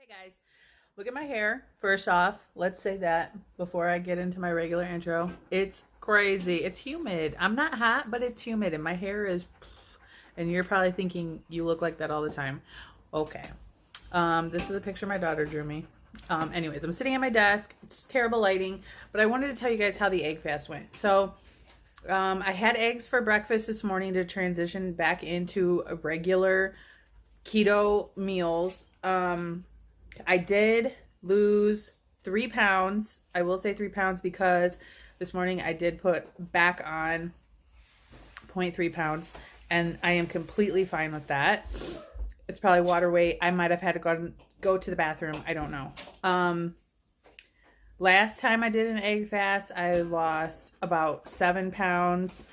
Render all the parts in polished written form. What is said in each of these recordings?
Hey guys, look at my hair. First off, let's say that before I get into my regular intro. It's crazy. It's humid. I'm not hot, but it's humid and my hair is, and you're probably thinking you look like that all the time. Okay. This is a picture my daughter drew me. Anyways, I'm sitting at my desk. It's terrible lighting, but I wanted to tell you guys how the egg fast went. So, I had eggs for breakfast this morning to transition back into a regular keto meals. I did lose 3 pounds. I will say 3 pounds because this morning I did put back on 0.3 pounds and I am completely fine with that. It's probably water weight. I might have had to go to the bathroom. I don't know. Last time I did an egg fast, I lost about 7 pounds.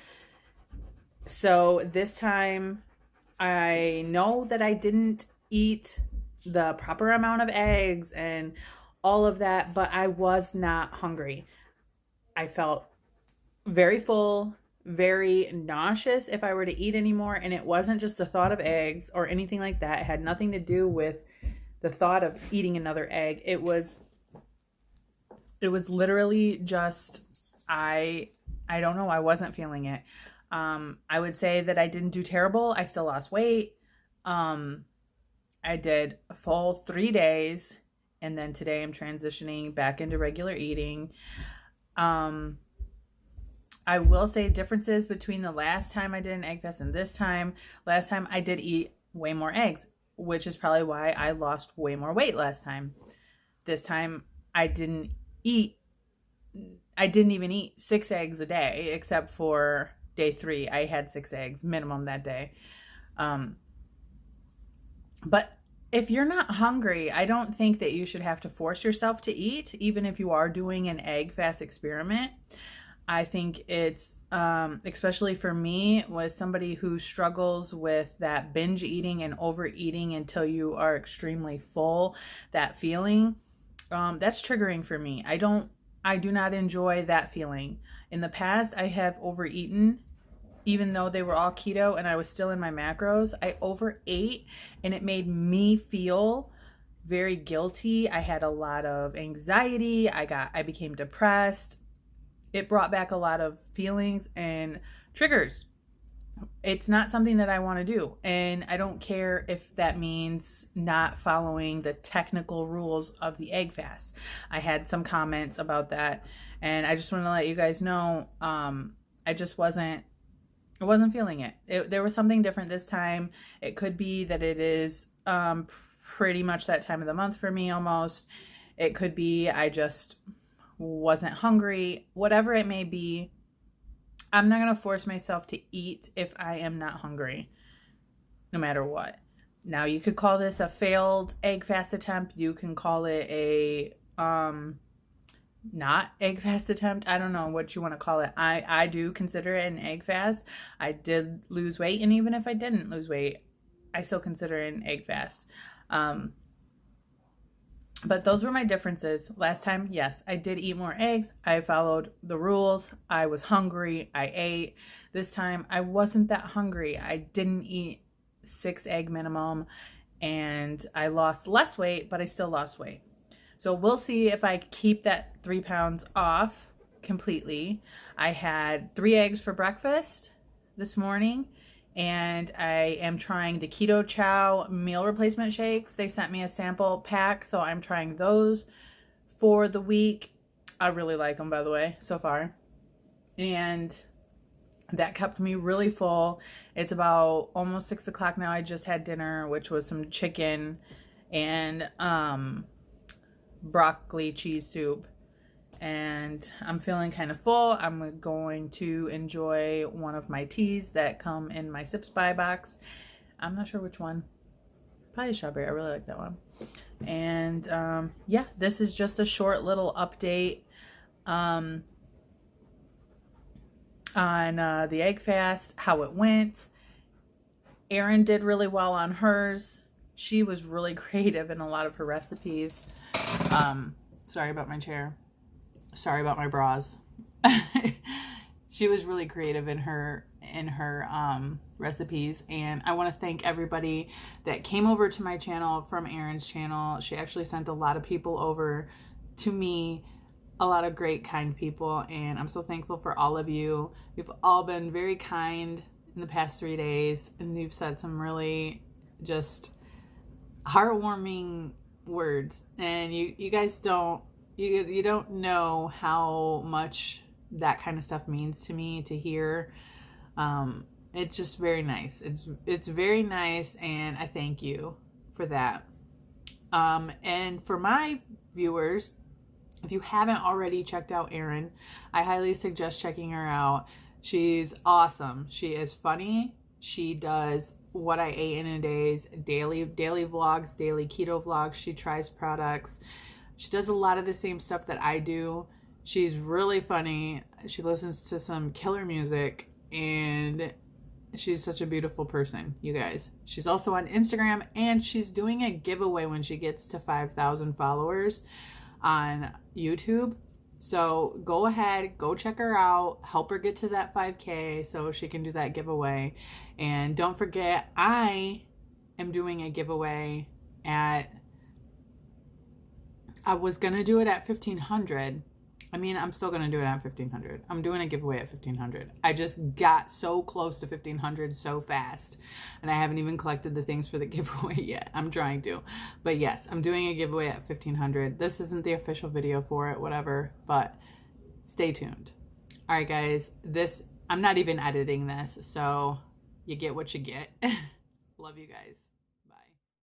So this time I know that I didn't eat the proper amount of eggs and all of that, but I was not hungry. I felt very full, very nauseous if I were to eat anymore, and it wasn't just the thought of eggs or anything like that. It had nothing to do with the thought of eating another egg. It was literally just I don't know, I wasn't feeling it. I would say that I didn't do terrible. I still lost weight. I did a full 3 days, and then today I'm transitioning back into regular eating. I will say differences between the last time I did an egg fast and this time. Last time I did eat way more eggs, which is probably why I lost way more weight last time. This time I didn't even eat 6 eggs a day, except for day 3. I had 6 eggs minimum that day. But if you're not hungry, I don't think that you should have to force yourself to eat, even if you are doing an egg fast experiment. I think it's, especially for me, was somebody who struggles with that binge eating and overeating until you are extremely full, that feeling, that's triggering for me. I do not enjoy that feeling. In the past, I have overeaten. Even though they were all keto and I was still in my macros, I overate and it made me feel very guilty. I had a lot of anxiety. I became depressed. It brought back a lot of feelings and triggers. It's not something that I want to do. And I don't care if that means not following the technical rules of the egg fast. I had some comments about that, and I just want to let you guys know, I wasn't feeling it. There was something different this time. It could be that it is pretty much that time of the month for me almost. It could be I just wasn't hungry. Whatever it may be, I'm not going to force myself to eat if I am not hungry, no matter what. Now, you could call this a failed egg fast attempt. You can call it a not egg fast attempt. I don't know what you want to call it. I do consider it an egg fast. I did lose weight, and even if I didn't lose weight, I still consider it an egg fast. But those were my differences. Last time, yes, I did eat more eggs. I followed the rules. I was hungry. I ate. This time, I wasn't that hungry. I didn't eat 6 egg minimum, and I lost less weight, but I still lost weight. So we'll see if I keep that 3 pounds off completely. I had 3 eggs for breakfast this morning, and I am trying the Keto Chow meal replacement shakes. They sent me a sample pack, so I'm trying those for the week. I really like them, by the way, so far. And that kept me really full. It's about almost 6 o'clock now. I just had dinner, which was some chicken and broccoli cheese soup, and I'm feeling kind of full. I'm going to enjoy one of my teas that come in my Sips Buy box. I'm not sure which one. Probably strawberry. I really like that one. And yeah, this is just a short little update on the egg fast, how it went. Erin did really well on hers. She was really creative in a lot of her recipes. Sorry about my chair. Sorry about my bras. She was really creative in in her recipes. And I want to thank everybody that came over to my channel from Erin's channel. She actually sent a lot of people over to me, a lot of great, kind people, and I'm so thankful for all of you. You've all been very kind in the past 3 days, and you've said some really just heartwarming words, and you guys don't you don't know how much that kind of stuff means to me to hear. It's just very nice. It's very nice, and I thank you for that. And for my viewers, if you haven't already checked out Erin, I highly suggest checking her out. She's awesome. She is funny. She does what I ate in a day's daily vlogs, daily keto vlogs. She tries products. She does a lot of the same stuff that I do. She's really funny. She listens to some killer music, and she's such a beautiful person, you guys. She's also on Instagram, and she's doing a giveaway when she gets to 5,000 followers on YouTube. So go ahead, go check her out, help her get to that 5K so she can do that giveaway. And don't forget, I am doing a giveaway I was gonna do it at 1,500. I mean, I'm still going to do it at 1,500. I'm doing a giveaway at 1,500. I just got so close to 1,500 so fast, and I haven't even collected the things for the giveaway yet. I'm trying to. But yes, I'm doing a giveaway at 1,500. This isn't the official video for it, whatever, but stay tuned. All right, guys, I'm not even editing this, so you get what you get. Love you guys.